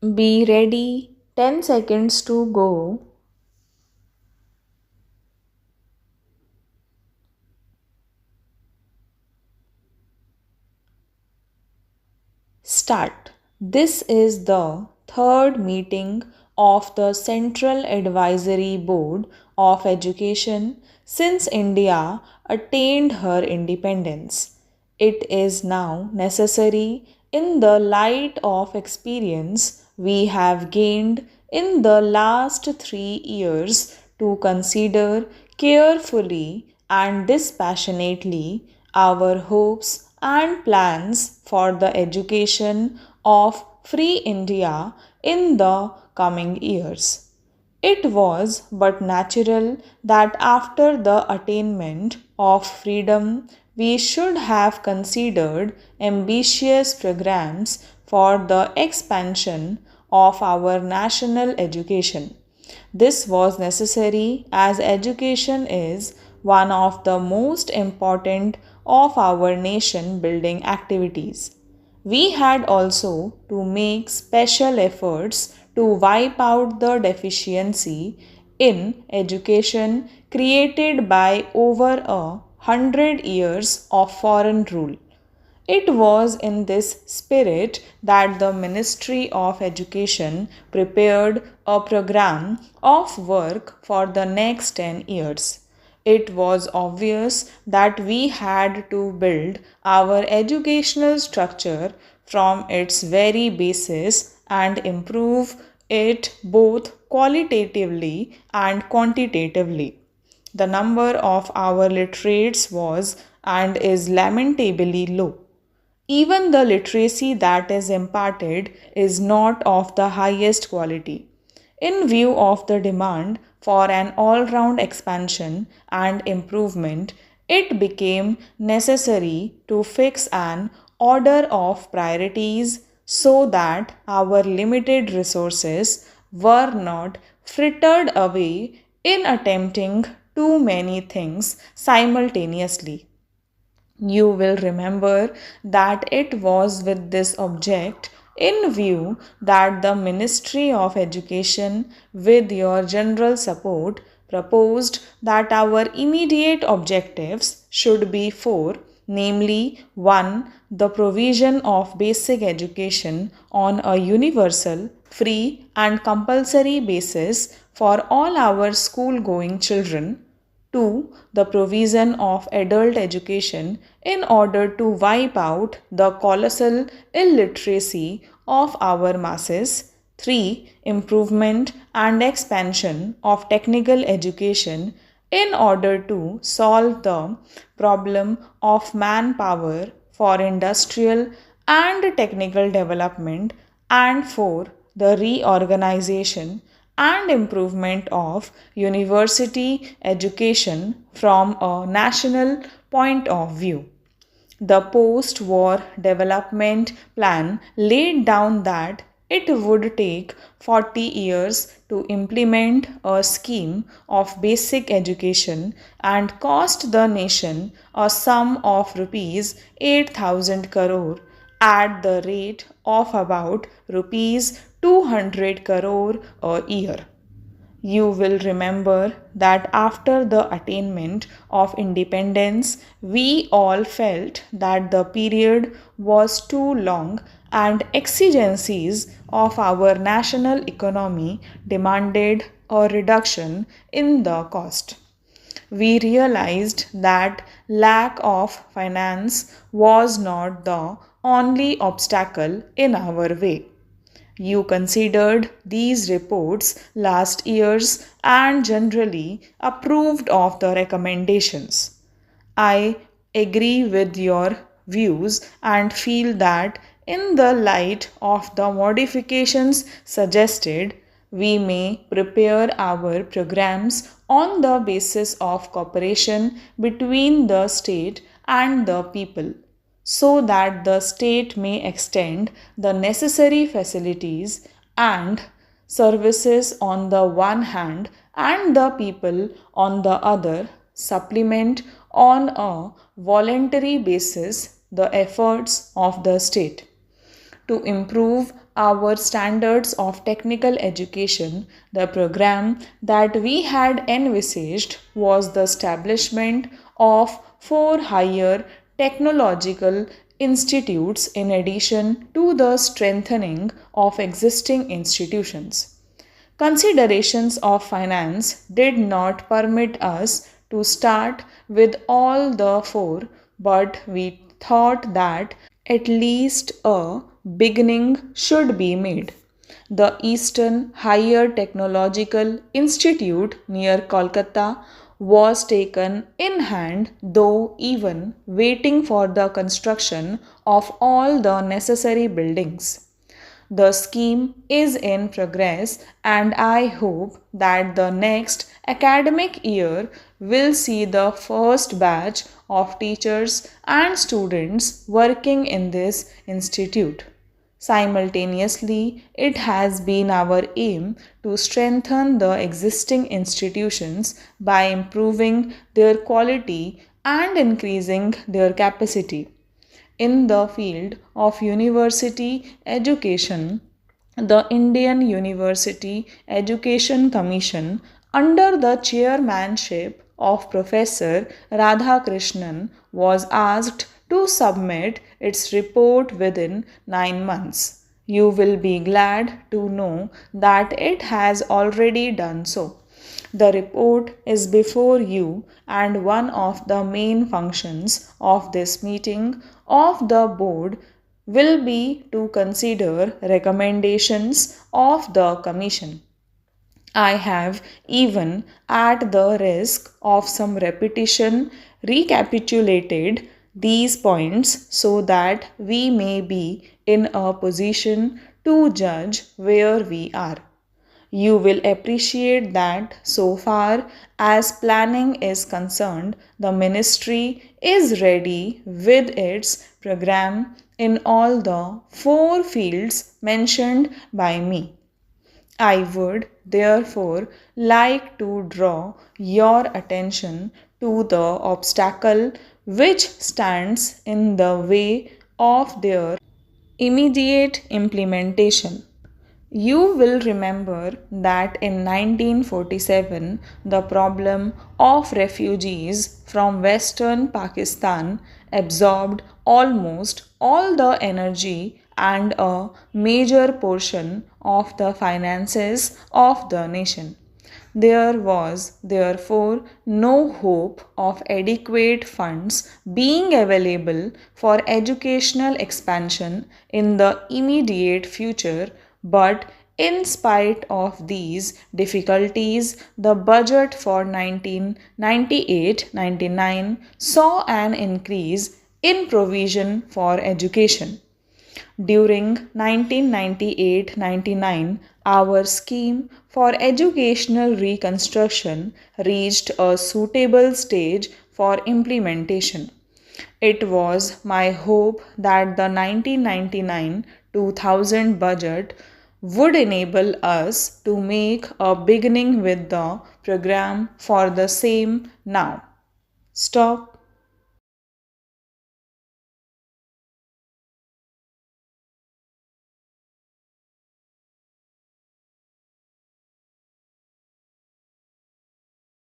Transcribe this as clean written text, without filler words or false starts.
Be ready. 10 seconds to go. Start. This is the third meeting of the Central Advisory Board of Education since India attained her independence. It is now necessary, in the light of experience we have gained in the last 3 years, to consider carefully and dispassionately our hopes and plans for the education of free India in the coming years. It was but natural that after the attainment of freedom, we should have considered ambitious programs for the expansion of our national education. This was necessary as education is one of the most important of our nation building activities. We had also to make special efforts to wipe out the deficiency in education created by over 100 years of foreign rule. It was in this spirit that the Ministry of Education prepared a program of work for the next 10 years. It was obvious that we had to build our educational structure from its very basis and improve it both qualitatively and quantitatively. The number of our literates was and is lamentably low. Even the literacy that is imparted is not of the highest quality. In view of the demand for an all round expansion and improvement, it became necessary to fix an order of priorities so that our limited resources were not frittered away in attempting too many things simultaneously. You will remember that it was with this object in view that the Ministry of Education, with your general support, proposed that our immediate objectives should be four, namely 1. The provision of basic education on a universal, free, and compulsory basis for all our school going children. 2. The provision of adult education in order to wipe out the colossal illiteracy of our masses. 3. Improvement and expansion of technical education in order to solve the problem of manpower for industrial and technical development. And 4. The reorganization and improvement of university education from a national point of view. The post war development plan laid down that it would take 40 years to implement a scheme of basic education and cost the nation a sum of rupees 8,000 crore at the rate of about rupees 200 crore a year. You will remember that after the attainment of independence, we all felt that the period was too long and exigencies of our national economy demanded a reduction in the cost. We realized that lack of finance was not the only obstacle in our way. You considered these reports last year's and generally approved of the recommendations. I agree with your views and feel that in the light of the modifications suggested, we may prepare our programs on the basis of cooperation between the state and the people so that the state may extend the necessary facilities and services on the one hand and the people on the other supplement on a voluntary basis the efforts of the state to improve our standards of technical education, the program that we had envisaged was the establishment of four higher technological institutes in addition to the strengthening of existing institutions. Considerations of finance did not permit us to start with all the four, but we thought that at least a beginning should be made. The Eastern Higher Technological Institute near Kolkata was taken in hand, though even waiting for the construction of all the necessary buildings. The scheme is in progress, and I hope that the next academic year will see the first batch of teachers and students working in this institute. Simultaneously, it has been our aim to strengthen the existing institutions by improving their quality and increasing their capacity. In the field of university education, the Indian University Education Commission, under the chairmanship of Professor Radhakrishnan, was asked to submit its report within 9 months. You will be glad to know that it has already done so. The report is before you, and one of the main functions of this meeting of the board will be to consider recommendations of the Commission. I have, even at the risk of some repetition, recapitulated these points so that we may be in a position to judge where we are. You will appreciate that so far as planning is concerned, the ministry is ready with its program in all the four fields mentioned by me. I would therefore like to draw your attention to the obstacle which stands in the way of their immediate implementation. You will remember that in 1947, the problem of refugees from Western Pakistan absorbed almost all the energy and a major portion of the finances of the nation. There was therefore no hope of adequate funds being available for educational expansion in the immediate future, but in spite of these difficulties, the budget for 1998-99 saw an increase in provision for education. During 1998-99, our scheme for educational reconstruction reached a suitable stage for implementation. It was my hope that the 1999-2000 budget would enable us to make a beginning with the program for the same now. Stop.